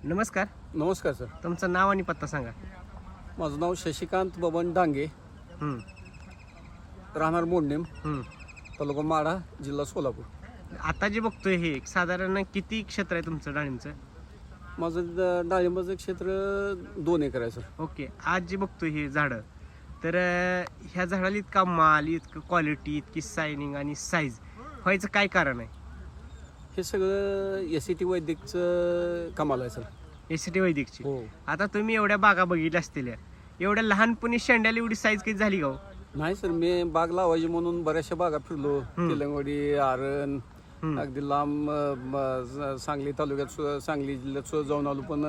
नमस्कार. नमस्कार सर. तुमचं नाव आणि पत्ता सांगा. माझं नाव शशिकांत बबन डांगे, हं, राहणार मोडनेम, हं. तालुका माढा, जिल्हा सोलापूर. आता जे बघतोय हे साधारण किती क्षेत्र आहे तुमचं डाळिंबचं? माझं डाळिंबाचं क्षेत्र 2 एकर आहे सर. ओके. आज जे बघतोय हे झाडं, तर ह्या झाडाला इतका माल, इतकं क्वालिटी, इतकी सायनिंग आणि साईज व्हायचं काय कारण आहे? हे सगळं SCT वैदिकचं कमाल आहे सर. एसीटी वैदिकची. हो. आता तुम्ही एवढ्या बागा बघितल्या असलेल्या, एवढ्या लहानपणी शेंड्याला एवढी साईज किती झाली का हो? नाही सर, मी बाग लावायची म्हणून बऱ्याचशा बागा फिरलो. तेलंगवाडी, आरण, अगदी लांब सांगली तालुक्यात सांगली जिल्ह्यात सुद्धा जाऊन आलो. पण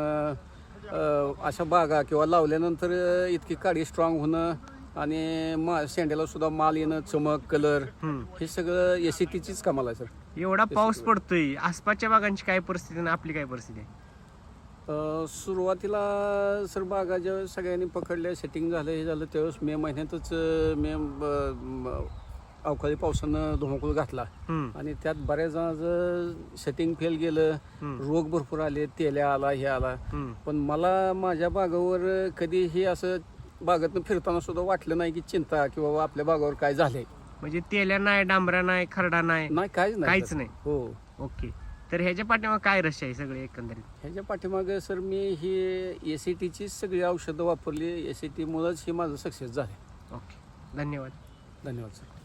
अशा बागा किंवा लावल्यानंतर इतकी काडी स्ट्रॉंग होणं आणि शेंड्याला सुद्धा माल येणं, चमक, कलर, हे सगळं SCTचीच कमाल आहे सर. एवढा पाऊस पडतोय, आसपासच्या बागांची काय परिस्थिती आणि आपली काय परिस्थिती आहे? सुरुवातीला सर बागा ज्यावेळेस सगळ्यांनी पकडल्या, सेटिंग झालं, हे झालं, त्यावेळेस मे महिन्यातच अवकाळी पावसानं धुमाकूळ घातला आणि त्यात बऱ्याच जणांचं सेटिंग फेल गेलं, रोग भरपूर आले, तेल्या आला, हे आला. पण मला माझ्या बागावर कधीही असं बागातून फिरताना सुद्धा वाटलं नाही की चिंता किंवा आपल्या बागावर काय झालंय. म्हणजे तेल्या नाही, डांबरा नाही, खरडा नाही, काहीच नाही. काहीच नाही. हो. ओके. तर ह्याच्या पाठीमागे काय रहस्य आहे सगळे एकंदरीत? ह्याच्या पाठीमागे सर मी ही SCTची सगळी औषधं वापरली. SCTमुळेच हे माझं सक्सेस झालं. ओके. धन्यवाद. धन्यवाद सर.